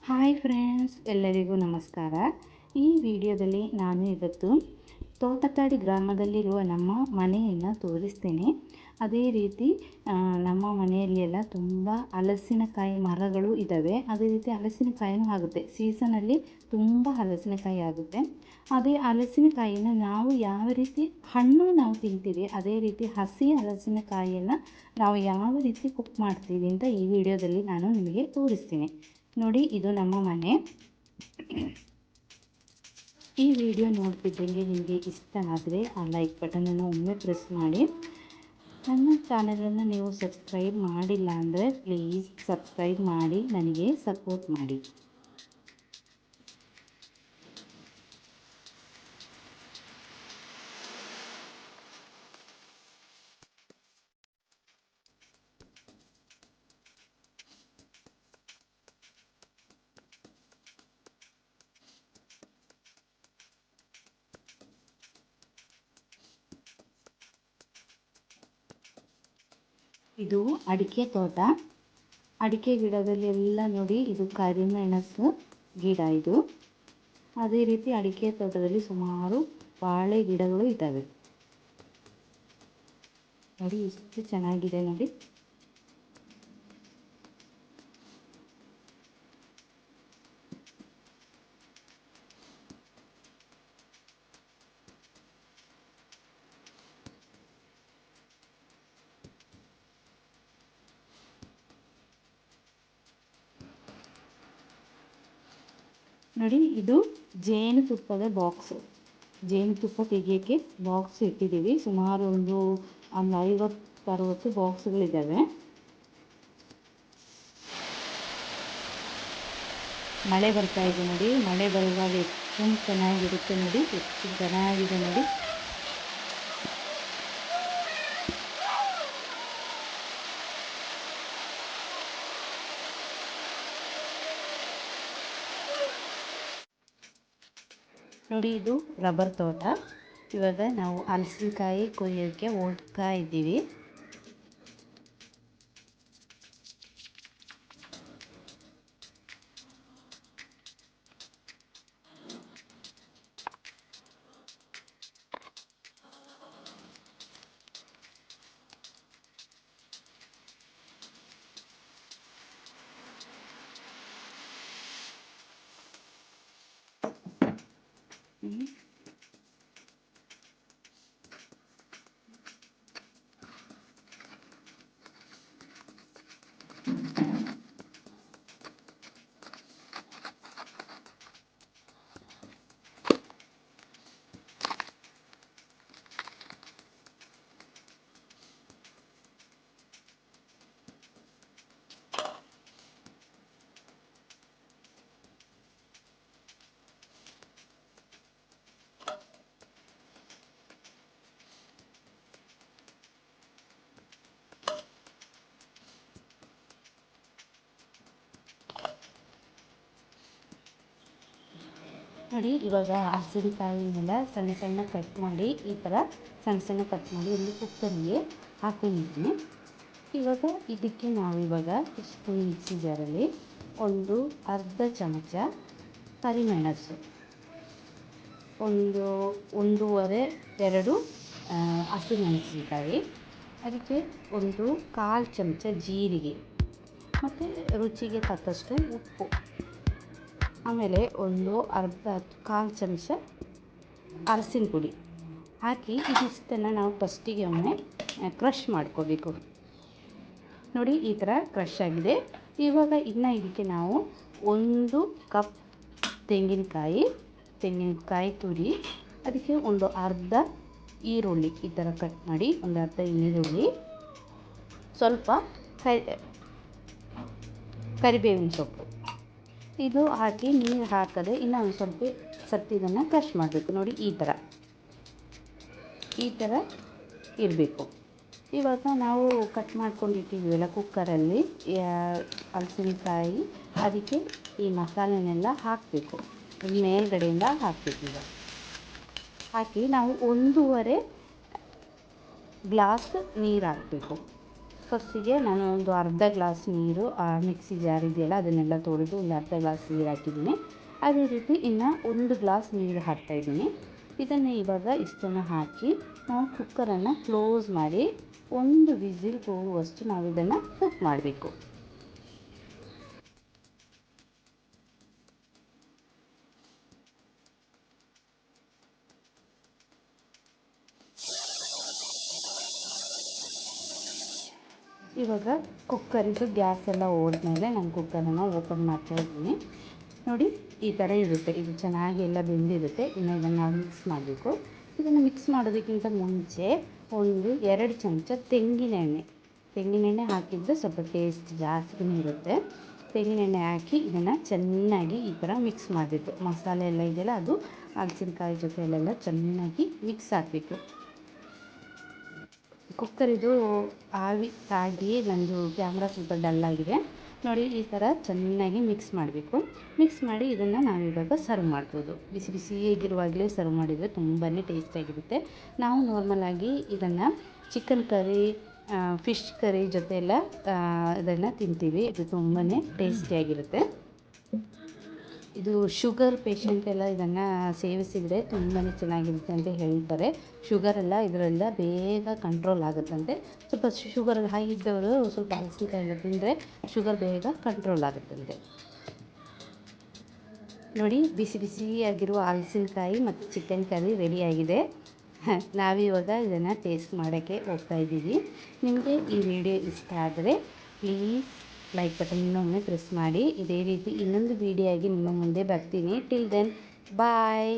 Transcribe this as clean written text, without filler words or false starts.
Hi friends, ಎಲ್ಲರಿಗೂ ನಮಸ್ಕಾರ. ಈ ವಿಡಿಯೋದಲ್ಲಿ ನಾನು ಇವತ್ತು ತೋಟಕಾಡಿ ಗ್ರಾಮದಲ್ಲಿರುವ ನಮ್ಮ ಮನೆಯನ್ನು ತೋರಿಸ್ತೇನೆ. ಅದೇ ರೀತಿ ನಮ್ಮ ಮನೆಯಲ್ಲಿ ಎಲ್ಲ ತುಂಬ ಹಲಸಿನಕಾಯಿ ಮರಗಳು ಇದ್ದಾವೆ. ಅದೇ ರೀತಿ ಹಲಸಿನಕಾಯಿನೂ ಆಗುತ್ತೆ. ಸೀಸನಲ್ಲಿ ತುಂಬ ಹಲಸಿನಕಾಯಿ ಆಗುತ್ತೆ. ಅದೇ ಹಲಸಿನಕಾಯಿನ ನಾವು ಯಾವ ರೀತಿ ಹಣ್ಣು ನಾವು ತಿಂತೀವಿ, ಅದೇ ರೀತಿ ಹಸಿ ಹಲಸಿನಕಾಯಿಯನ್ನು ನಾವು ಯಾವ ರೀತಿ ಕುಕ್ ಮಾಡ್ತೀವಿ ಅಂತ ಈ ವಿಡಿಯೋದಲ್ಲಿ ನಾನು ನಿಮಗೆ ತೋರಿಸ್ತೀನಿ. ನೋಡಿ, ಇದು ನಮ್ಮ ಮನೆ. ಈ ವಿಡಿಯೋ ನೋಡ್ತಿದ್ದಂಗೆ ನಿಮಗೆ ಇಷ್ಟ ಆದರೆ ಆ ಲೈಕ್ ಬಟನನ್ನು ಒಮ್ಮೆ ಪ್ರೆಸ್ ಮಾಡಿ. ನನ್ನ ಚಾನಲನ್ನು ನೀವು ಸಬ್ಸ್ಕ್ರೈಬ್ ಮಾಡಿಲ್ಲ ಅಂದರೆ ಪ್ಲೀಸ್ ಸಬ್ಸ್ಕ್ರೈಬ್ ಮಾಡಿ ನನಗೆ ಸಪೋರ್ಟ್ ಮಾಡಿ. ಇದು ಅಡಿಕೆ ತೋಟ. ಅಡಿಕೆ ಗಿಡದಲ್ಲಿ ಎಲ್ಲ ನೋಡಿ, ಇದು ಕರಿಮೆಣಸು ಗಿಡ. ಇದು ಅದೇ ರೀತಿ ಅಡಿಕೆ ತೋಟದಲ್ಲಿ ಸುಮಾರು ಬಾಳೆ ಗಿಡಗಳು ಇದ್ದಾವೆ. ನೋಡಿ ಎಷ್ಟು ಚೆನ್ನಾಗಿದೆ ನೋಡಿ. ನೋಡಿ, ಇದು ಜೇನುತುಪ್ಪದ ಬಾಕ್ಸು. ಜೇನುತುಪ್ಪ ತೆಗಿಯೋಕ್ಕೆ ಬಾಕ್ಸ್ ಇಟ್ಟಿದ್ದೀವಿ. ಸುಮಾರು ಒಂದು 50-60 ಬಾಕ್ಸ್ಗಳಿದ್ದಾವೆ. ಮಳೆ ಬರ್ತಾ ಇದೆ ನೋಡಿ. ಮಳೆ ಬರುವಾಗ ಎಷ್ಟು ಚೆನ್ನಾಗಿರುತ್ತೆ ನೋಡಿ, ಎಷ್ಟು ಚೆನ್ನಾಗಿದೆ ನೋಡಿ. ನೋಡಿ, ಇದು ರಬ್ಬರ್ ತೋಟ. ಇವಾಗ ನಾವು ಹಲಸಿನಕಾಯಿ ಕೊಯ್ಯೋಕ್ಕೆ ಹೋಗ್ತಾ ಇದ್ದೀವಿ. ನೋಡಿ, ಇವಾಗ ಹಲಸಿನಕಾಯಿನೆಲ್ಲ ಸಣ್ಣ ಸಣ್ಣ ಕಟ್ ಮಾಡಿ, ಈ ಥರ ಸಣ್ಣ ಸಣ್ಣ ಕಟ್ ಮಾಡಿ ಒಂದು ಕುಕ್ಕರಿಗೆ ಹಾಕೊಂಡಿದ್ದೀನಿ. ಇವಾಗ ಇದಕ್ಕೆ ನಾವಿವಾಗ ಸ್ಪೂನ್ ಮಿಕ್ಸಿ ಜಾರಲ್ಲಿ ಒಂದು ಅರ್ಧ ಚಮಚ ಕರಿಮೆಣಸು, ಒಂದೂವರೆ 2 ಹಸಿಮೆಣಸಿನಕಾಯಿ, ಅದಕ್ಕೆ ಒಂದು 1/4 ಚಮಚ ಜೀರಿಗೆ ಮತ್ತು ರುಚಿಗೆ ತಕ್ಕಷ್ಟು ಉಪ್ಪು, ಆಮೇಲೆ ಒಂದು 1/2 ಚಮಚ ಅರಸಿನ ಪುಡಿ ಹಾಕಿ ಇದಿಷ್ಟನ್ನು ನಾವು ಫಸ್ಟಿಗೆ ಒಮ್ಮೆ ಕ್ರಷ್ ಮಾಡ್ಕೋಬೇಕು. ನೋಡಿ, ಈ ಥರ ಕ್ರಷ್ ಆಗಿದೆ. ಇವಾಗ ಇನ್ನು ಇದಕ್ಕೆ ನಾವು 1 ಕಪ್ ತೆಂಗಿನಕಾಯಿ ತುರಿ, ಅದಕ್ಕೆ ಒಂದು ಅರ್ಧ ಈರುಳ್ಳಿ ಈ ಥರ ಕಟ್ ಮಾಡಿ, ಒಂದು ಅರ್ಧ ಈರುಳ್ಳಿ, ಸ್ವಲ್ಪ ಕರಿಬೇವಿನ ಸೊಪ್ಪು ಇದು ಹಾಕಿ ನೀರು ಹಾಕದೆ ಇನ್ನೂ ಒಂದು ಸ್ವಲ್ಪ ಸತ್ತು ಇದನ್ನು ಕ್ರಷ್ ಮಾಡಬೇಕು. ನೋಡಿ, ಈ ಥರ ಇರಬೇಕು. ಇವಾಗ ನಾವು ಕಟ್ ಮಾಡ್ಕೊಂಡಿಟ್ಟಿದ್ದೀವಲ್ಲ ಕುಕ್ಕರಲ್ಲಿ ಹಲಸಿನಕಾಯಿ, ಅದಕ್ಕೆ ಈ ಮಸಾಲೆನೆಲ್ಲ ಹಾಕಬೇಕು. ಮೇಲ್ಗಡೆಯಿಂದ ಹಾಕಬೇಕು. ಈಗ ಹಾಕಿ ನಾವು 1.5 ಗ್ಲಾಸ್ ನೀರು ಹಾಕಬೇಕು. ಫಸ್ಟಿಗೆ ನಾನು ಒಂದು ಅರ್ಧ ಗ್ಲಾಸ್ ನೀರು ಮಿಕ್ಸಿ ಜಾರ್ ಇದೆಯಲ್ಲ ಅದನ್ನೆಲ್ಲ ತೊಳೆದು ಒಂದು ಅರ್ಧ ಗ್ಲಾಸ್ ನೀರು ಹಾಕಿದ್ದೀನಿ. ಅದೇ ರೀತಿ ಇನ್ನು 1 ಗ್ಲಾಸ್ ನೀರು ಹಾಕ್ತಾಯಿದ್ದೀನಿ. ಇದನ್ನು ಇವಾಗ ಇಷ್ಟನ್ನು ಹಾಕಿ ನಾವು ಕುಕ್ಕರನ್ನು ಕ್ಲೋಸ್ ಮಾಡಿ 1 ವಿಸಿಲ್ ಹೋಗುವಷ್ಟು ನಾವು ಇದನ್ನು ಕುಕ್ ಮಾಡಬೇಕು. ಇವಾಗ ಕುಕ್ಕರಿದು ಗ್ಯಾಸ್ ಎಲ್ಲ ಹೋದ್ಮೇಲೆ ನಾನು ಕುಕ್ಕರನ್ನು ಓಪನ್ ಮಾಡ್ತಾಯಿದ್ದೀನಿ. ನೋಡಿ ಈ ಥರ ಇರುತ್ತೆ. ಇದು ಚೆನ್ನಾಗಿ ಎಲ್ಲ ಬೆಂದಿರುತ್ತೆ. ಇನ್ನು ಇದನ್ನು ನಾವು ಮಿಕ್ಸ್ ಮಾಡಬೇಕು. ಇದನ್ನು ಮಿಕ್ಸ್ ಮಾಡೋದಕ್ಕಿಂತ ಮುಂಚೆ 2 ಚಮಚ ತೆಂಗಿನೆಣ್ಣೆ ಹಾಕಿದರೆ ಸ್ವಲ್ಪ ಟೇಸ್ಟ್ ಜಾಸ್ತಿನೇ ಇರುತ್ತೆ. ತೆಂಗಿನೆಣ್ಣೆ ಹಾಕಿ ಇದನ್ನು ಚೆನ್ನಾಗಿ ಈ ಥರ ಮಿಕ್ಸ್ ಮಾಡಬೇಕು. ಮಸಾಲೆ ಎಲ್ಲ ಇದೆಯಲ್ಲ ಅದು ಹಲಸಿನಕಾಯಿ ಜೊತೆಯಲ್ಲೆಲ್ಲ ಚೆನ್ನಾಗಿ ಮಿಕ್ಸ್ ಆಗಬೇಕು. ಕುಕ್ಕರಿದು ಆವಿ ತಾಗಿ ನಂದು ಕ್ಯಾಮ್ರಾ ಸ್ವಲ್ಪ ಡಲ್ ಆಗಿದೆ. ನೋಡಿ ಈ ಥರ ಚೆನ್ನಾಗಿ ಮಿಕ್ಸ್ ಮಾಡಬೇಕು. ಮಿಕ್ಸ್ ಮಾಡಿ ಇದನ್ನು ನಾವು ಇವಾಗ ಸರ್ವ್ ಮಾಡ್ಬೋದು. ಬಿಸಿ ಬಿಸಿಯಾಗಿರುವಾಗಲೇ ಸರ್ವ್ ಮಾಡಿದರೆ ತುಂಬಾ ಟೇಸ್ಟಿಯಾಗಿರುತ್ತೆ. ನಾವು ನಾರ್ಮಲಾಗಿ ಇದನ್ನು ಚಿಕನ್ ಕರಿ, ಫಿಶ್ ಕರಿ ಜೊತೆ ಎಲ್ಲ ಇದನ್ನು ತಿಂತೀವಿ. ಇದು ತುಂಬಾ ಟೇಸ್ಟಿಯಾಗಿರುತ್ತೆ. ಇದು ಶುಗರ್ ಪೇಷಂಟ್ ಎಲ್ಲ ಇದನ್ನು ಸೇವಿಸಿದರೆ ತುಂಬಾ ಚೆನ್ನಾಗಿರುತ್ತೆ ಅಂತ ಹೇಳ್ತಾರೆ. ಶುಗರೆಲ್ಲ ಇದರಿಂದ ಬೇಗ ಕಂಟ್ರೋಲ್ ಆಗುತ್ತಂತೆ. ಸ್ವಲ್ಪ ಶುಗರ್ ಹೈ ಇದ್ದವರು ಸ್ವಲ್ಪ ಹಲಸಿನಕಾಯಿ ಎಲ್ಲ ತಿಂದರೆ ಶುಗರ್ ಬೇಗ ಕಂಟ್ರೋಲ್ ಆಗುತ್ತಂತೆ. ನೋಡಿ ಬಿಸಿ ಬಿಸಿಯಾಗಿರುವ ಹಲಸಿನಕಾಯಿ ಮತ್ತು ಚಿಕನ್ ಕರಿ ರೆಡಿಯಾಗಿದೆ. ನಾವಿವಾಗ ಇದನ್ನು ಟೇಸ್ಟ್ ಮಾಡೋಕ್ಕೆ ಹೋಗ್ತಾಯಿದ್ದೀವಿ. ನಿಮಗೆ ಈ ವಿಡಿಯೋ ಇಷ್ಟ ಆದರೆ ಪ್ಲೀಸ್ ಲೈಕ್ ಬಟನ್ ಇನ್ನೊಮ್ಮೆ ಪ್ರೆಸ್ ಮಾಡಿ. ಇದೇ ರೀತಿ ಇನ್ನೊಂದು ವಿಡಿಯೋ ಆಗಿ ನಿಮ್ಮ ಮುಂದೆ ಬರ್ತೀನಿ. ಟಿಲ್ ದೆನ್ ಬಾಯ್.